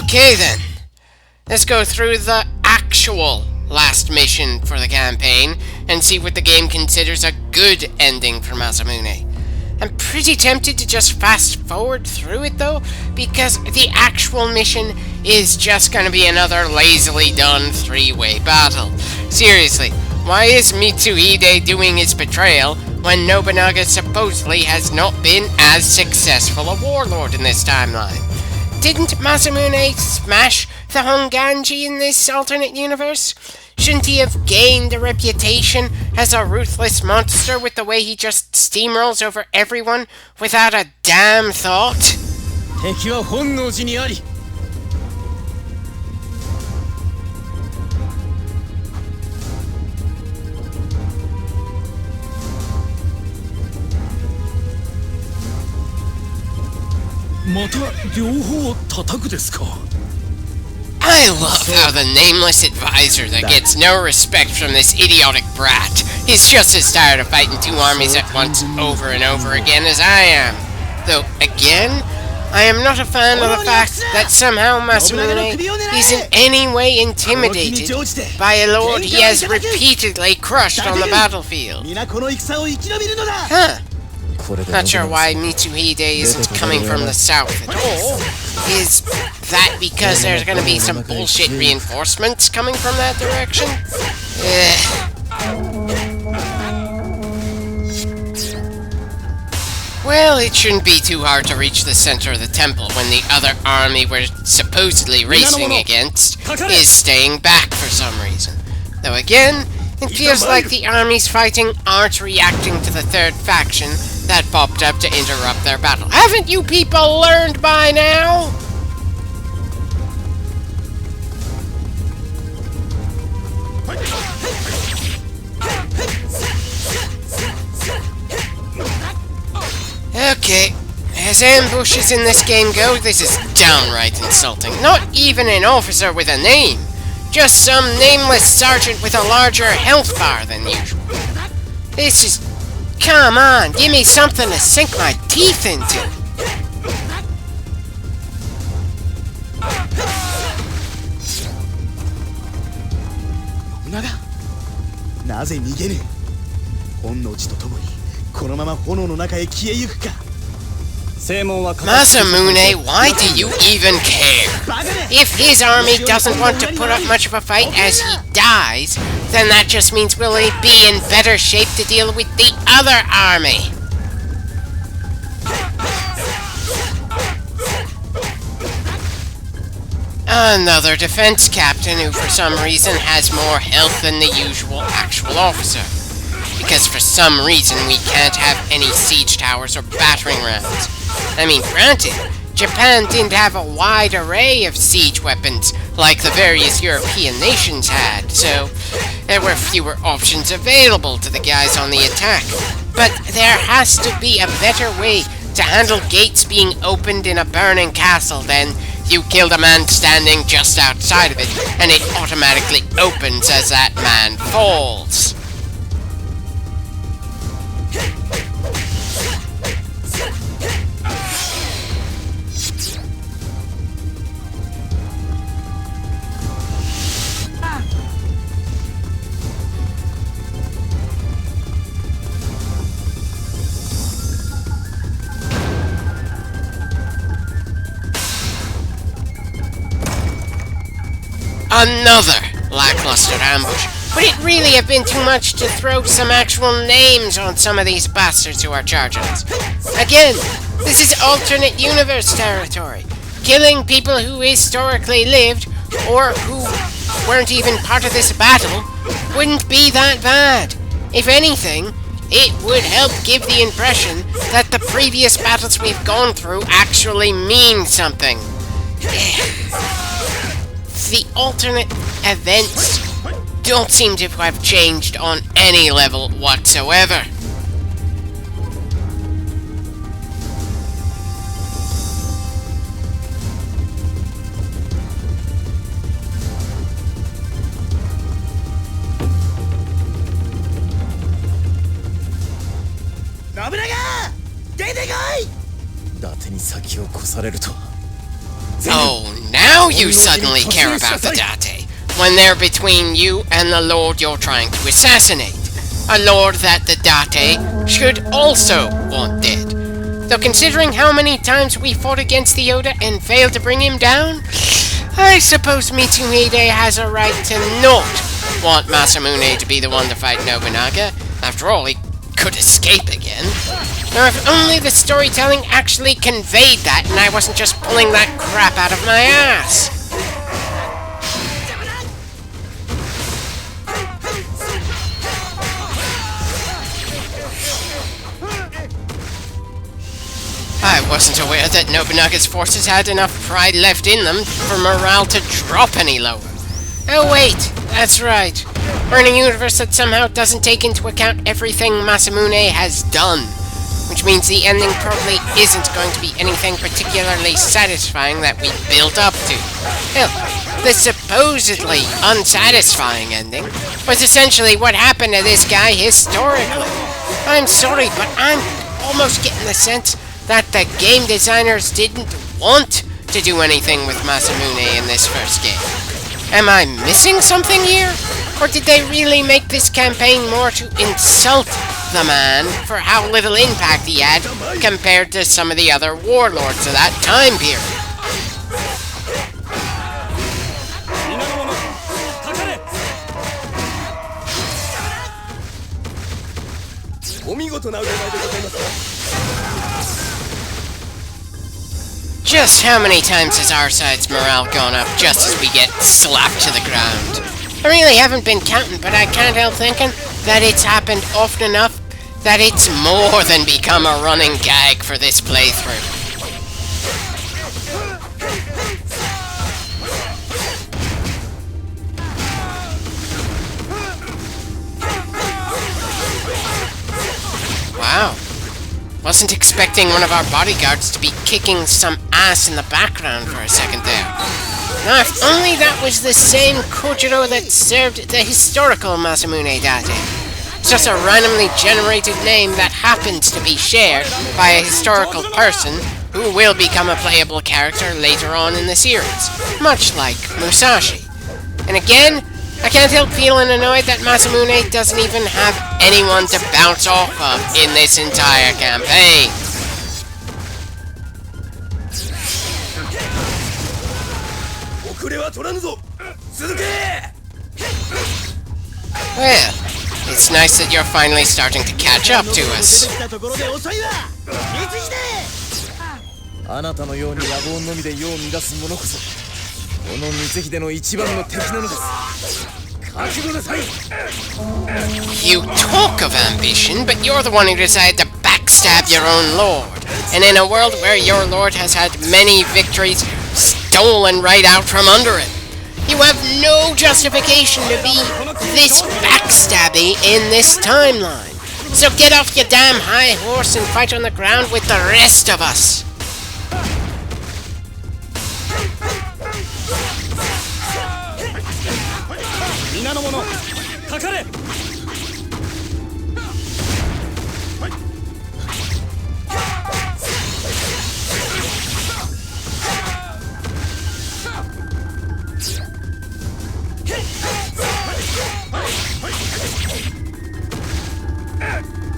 Okay then, let's go through the actual last mission for the campaign and see what the game considers a good ending for Masamune. I'm pretty tempted to just fast forward through it though, because the actual mission is just gonna be another lazily done three-way battle. Seriously, why is Mitsuhide doing his betrayal when Nobunaga supposedly has not been as successful a warlord in this timeline? Didn't Masamune smash the Honganji in this alternate universe? Shouldn't he have gained a reputation as a ruthless monster with the way he just steamrolls over everyone without a damn thought? 敵は本能寺にあり。また両方を叩くですか? I love how the nameless advisor that gets no respect from this idiotic brat is just as tired of fighting two armies at once over and over again as I am. Though, again, I am not a fan of the fact that somehow Masamune is in any way intimidated by a lord he has repeatedly crushed on the battlefield. Huh. Not sure why Mitsuhide isn't coming from the south at all. Is that because there's gonna be some bullshit reinforcements coming from that direction? Well, it shouldn't be too hard to reach the center of the temple when the other army we're supposedly racing against is staying back for some reason. Though again, it feels like the armies fighting aren't reacting to the third faction that popped up to interrupt their battle. Haven't you people learned by now? Okay, as ambushes in this game go, this is downright insulting. Not even an officer with a name. Just some nameless sergeant with a larger health bar than usual. This is... Come on, give me something to sink my teeth into. Masamune, why do you even care? If his army doesn't want to put up much of a fight as he dies, then that just means we'll be in better shape to deal with the other army. Another defense captain who for some reason has more health than the usual actual officer. Because for some reason we can't have any siege towers or battering rams. I mean, granted, Japan didn't have a wide array of siege weapons like the various European nations had, so there were fewer options available to the guys on the attack. But there has to be a better way to handle gates being opened in a burning castle than you killed a man standing just outside of it, and it automatically opens as that man falls. Another lackluster ambush. Would it really have been too much to throw some actual names on some of these bastards who are charging us? Again, this is alternate universe territory. Killing people who historically lived, or who weren't even part of this battle, wouldn't be that bad. If anything, it would help give the impression that the previous battles we've gone through actually mean something. The alternate events don't seem to have changed on any level whatsoever. Oh, now Now you suddenly care about the Date, when they're between you and the lord you're trying to assassinate. A lord that the Date should also want dead. Though considering how many times we fought against the Oda and failed to bring him down, I suppose Mitsuhide has a right to not want Masamune to be the one to fight Nobunaga. After all, he could escape again. Now, if only the storytelling actually conveyed that and I wasn't just pulling that crap out of my ass. I wasn't aware that Nobunaga's forces had enough pride left in them for morale to drop any lower. Oh wait, that's right. We're in a universe that somehow doesn't take into account everything Masamune has done. Which means the ending probably isn't going to be anything particularly satisfying that we built up to. Hell, the supposedly unsatisfying ending was essentially what happened to this guy historically. I'm sorry, but I'm almost getting the sense that the game designers didn't want to do anything with Masamune in this first game. Am I missing something here? Or did they really make this campaign more to insult the man for how little impact he had compared to some of the other warlords of that time period? お見事な腕前でございます。 Just how many times has our side's morale gone up just as we get slapped to the ground? I really haven't been counting, but I can't help thinking that it's happened often enough that it's more than become a running gag for this playthrough. Wow. Wasn't expecting one of our bodyguards to be kicking some ass in the background for a second there. Now, if only that was the same Kojiro that served the historical Masamune Date. It's just a randomly generated name that happens to be shared by a historical person who will become a playable character later on in the series, much like Musashi. And again, I can't help feeling annoyed that Masamune doesn't even have anyone to bounce off of in this entire campaign. Well, it's nice that you're finally starting to catch up to us. あなたのように野望のみで世を乱す者こそこの光秀の一番の敵なのです。覚悟なさい。 You talk of ambition, but you're the one who decided to backstab your own lord. And in a world where your lord has had many victories stolen right out from under him, you have no justification to be this backstabby in this timeline. So get off your damn high horse and fight on the ground with the rest of us.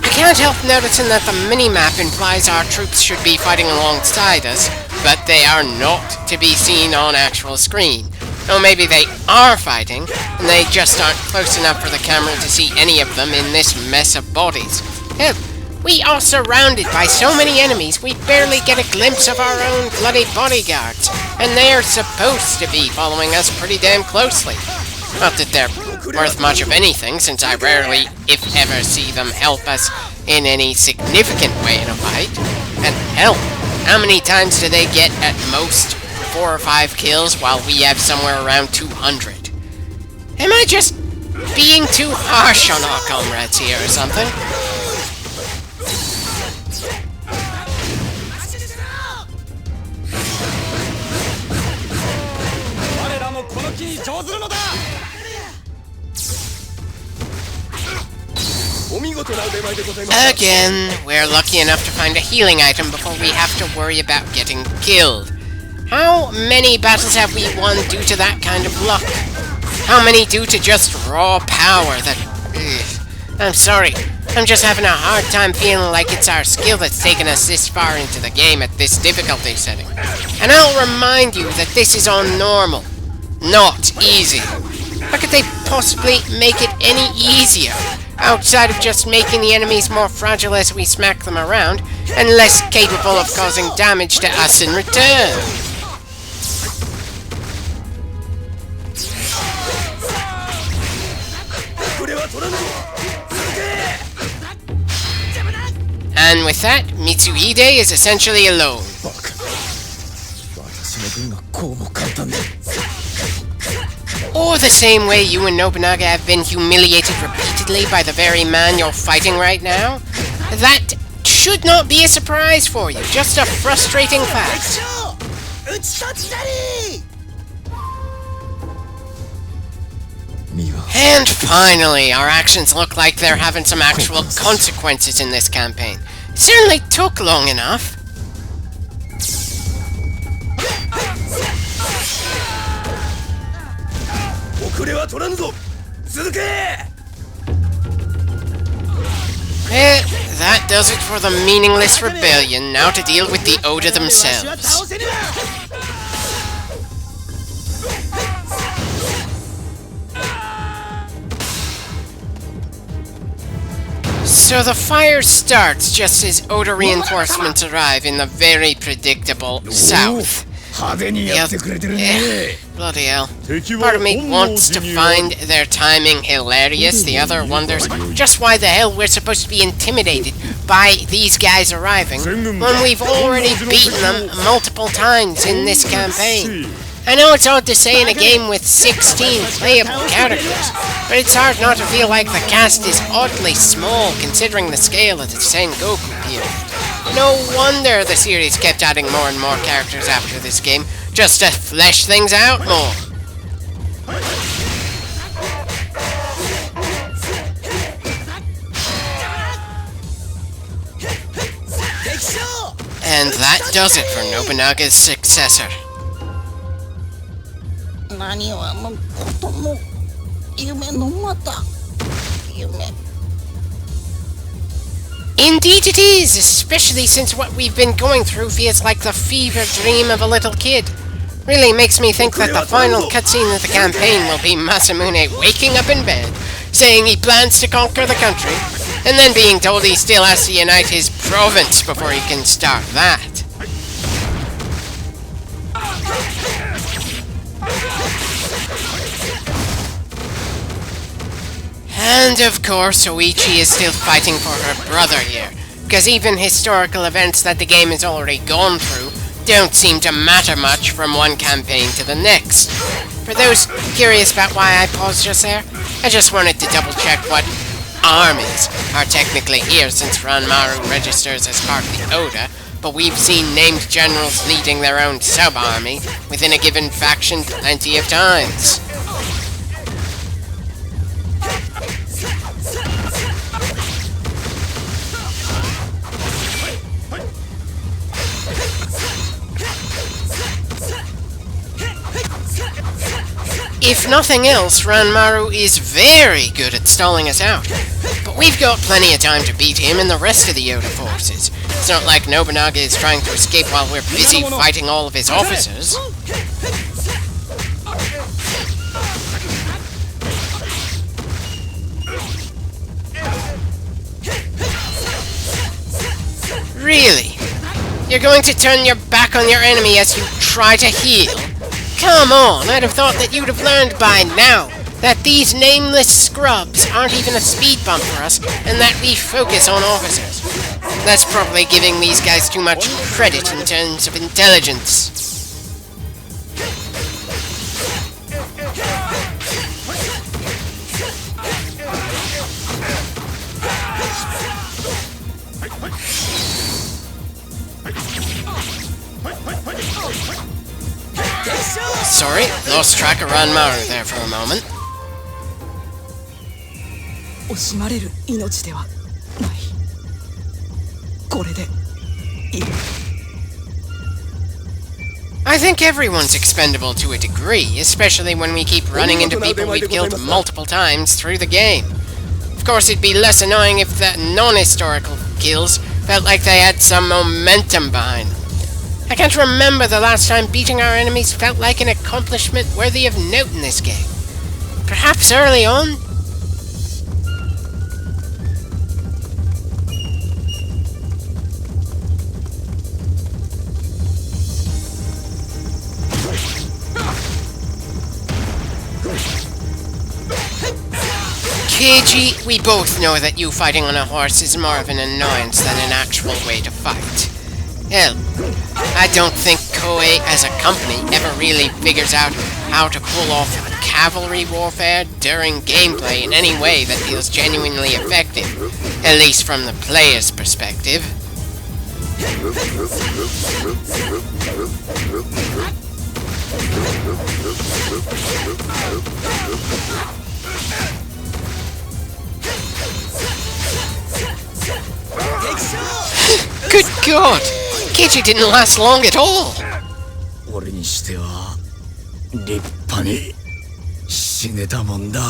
I can't help noticing that the minimap implies our troops should be fighting alongside us, but they are not to be seen on actual screen. Or maybe they are fighting, and they just aren't close enough for the camera to see any of them in this mess of bodies. Hell, we are surrounded by so many enemies we barely get a glimpse of our own bloody bodyguards, and they are supposed to be following us pretty damn closely. Not that they're worth much of anything, since I rarely, if ever, see them help us in any significant way in a fight. And hell, how many times do they get at most 4 or 5 kills while we have somewhere around 200? Am I just being too harsh on our comrades here or something? Again, we're lucky enough to find a healing item before we have to worry about getting killed. How How many battles have we won due to that kind of luck? How many due to just raw power that... Ugh. I'm sorry. I'm just having a hard time feeling like it's our skill that's taken us this far into the game at this difficulty setting. And I'll remind you that this is on normal, not easy. How could they possibly make it any easier, outside of just making the enemies more fragile as we smack them around, and less capable of causing damage to us in return? And with that, Mitsuhide is essentially alone. Or the same way you and Nobunaga have been humiliated repeatedly by the very man you're fighting right now? That should not be a surprise for you, just a frustrating fact. And finally, our actions look like they're having some actual consequences in this campaign. It certainly took long enough. That does it for the meaningless rebellion. Now to deal with the Oda themselves. So the fire starts just as Oda reinforcements arrive in the very predictable south. Yep. Bloody hell. Part of me wants to find their timing hilarious. The other wonders just why the hell we're supposed to be intimidated by these guys arriving when we've already beaten them multiple times in this campaign. I know it's odd to say in a game with 16 playable characters, but it's hard not to feel like the cast is oddly small considering the scale of the Sengoku period. No wonder the series kept adding more and more characters after this game, just to flesh things out more. And that does it for Nobunaga's successor. Indeed it is, especially since what we've been going through feels like the fever dream of a little kid. Really makes me think that the final cutscene of the campaign will be Masamune waking up in bed, saying he plans to conquer the country, and then being told he still has to unite his province before he can start that. And of course, Oichi is still fighting for her brother here, because even historical events that the game has already gone through don't seem to matter much from one campaign to the next. For those curious about why I paused just there, I just wanted to double check what armies are technically here since Ranmaru registers as part of the Oda, but we've seen named generals leading their own sub-army within a given faction plenty of times. If nothing else, Ranmaru is very good at stalling us out. But we've got plenty of time to beat him and the rest of the Oda forces. It's not like Nobunaga is trying to escape while we're busy fighting all of his officers. Really? You're going to turn your back on your enemy as you try to heal? Come on, I'd have thought that you'd have learned by now that these nameless scrubs aren't even a speed bump for us, and that we focus on officers. That's probably giving these guys too much credit in terms of intelligence. Sorry, lost track of Ranmaru there for a moment. I think everyone's expendable to a degree, especially when we keep running into people we've killed multiple times through the game. Of course, it'd be less annoying if the non-historical kills felt like they had some momentum behind them. I can't remember the last time beating our enemies felt like an accomplishment worthy of note in this game. Perhaps early on? Keiji, we both know that you fighting on a horse is more of an annoyance than an actual way to fight. Hell, I don't think Koei as a company ever really figures out how to pull off cavalry warfare during gameplay in any way that feels genuinely effective, at least from the player's perspective. Good God! Keiji didn't last long at all! 俺にしては立派に死ねたもんだ。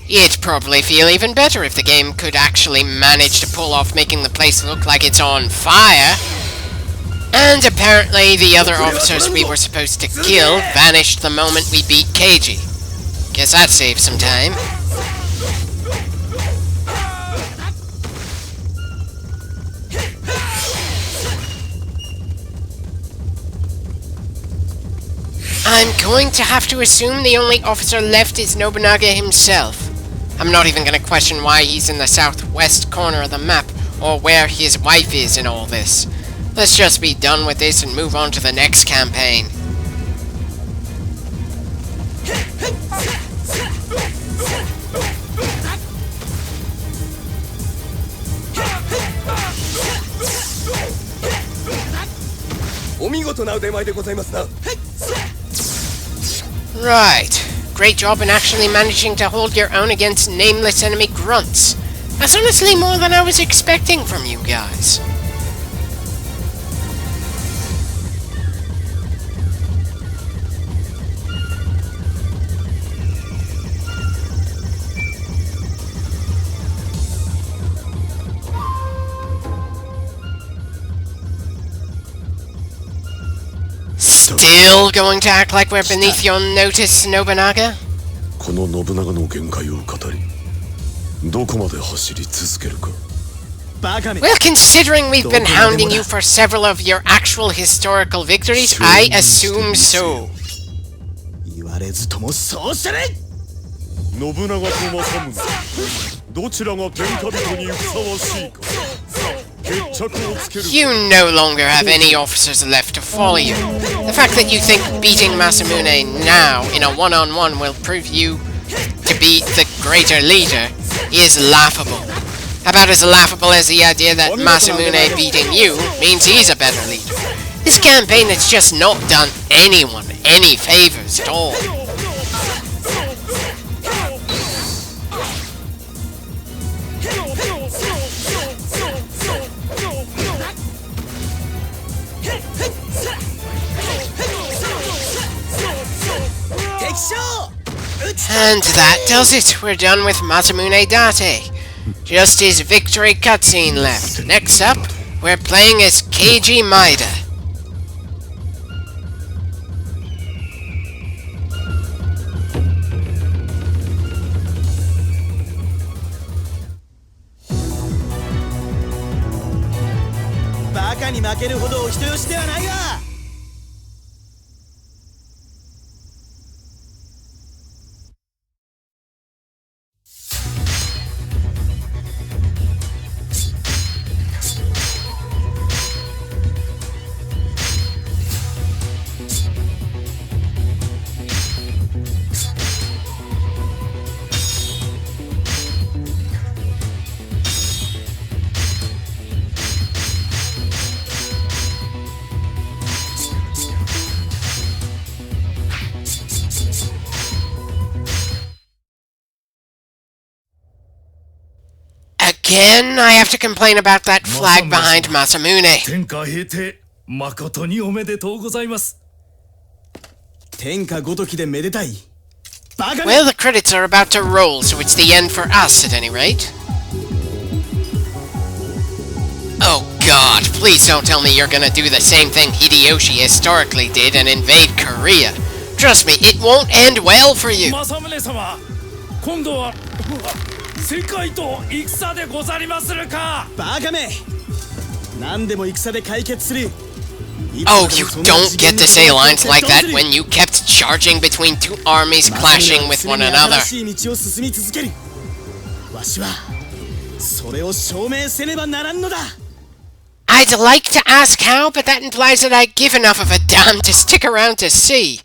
You'd probably feel even better if the game could actually manage to pull off making the place look like it's on fire. And apparently the other officers we were supposed to kill vanished the moment we beat Keiji. Guess that saved some time. I'm going to have to assume the only officer left is Nobunaga himself. I'm not even going to question why he's in the southwest corner of the map, or where his wife is in all this. Let's just be done with this and move on to the next campaign. Right. Great job in actually managing to hold your own against nameless enemy grunts. That's honestly more than I was expecting from you guys. Still going to act like we're beneath your notice, Nobunaga? この信長の限界を語り、どこまで走り続けるか。 Well, considering we've been hounding you for several of your actual historical victories, I assume so. 言われずともそうする。信長と政宗、どちらが天下人にふさわしいか。 You no longer have any officers left to follow you. The fact that you think beating Masamune now in a one-on-one will prove you to be the greater leader is laughable. About as laughable as the idea that Masamune beating you means he's a better leader. This campaign has just not done anyone any favors at all. And that does it. We're done with Masamune Date. Just his victory cutscene left. Next up, we're playing as Keiji Maeda. Again, I have to complain about that flag behind Masamune. 天下平定誠におめでとうございます。天下ごときでめでたい。バカ Well, the credits are about to roll, so it's the end for us at any rate. Oh god, please don't tell me you're gonna do the same thing Hideyoshi historically did and invade Korea. Trust me, it won't end well for you. 政宗様、今度は世界と戦でござりまするか。バカめ。何でも戦で解決する。Oh, you don't get to say lines like that when you kept charging between two armies clashing with one another. 新しい道を進み続ける。わしはそれを証明せねばならんのだ。I'd like to ask how, but that implies that I give enough of a damn to stick around to see.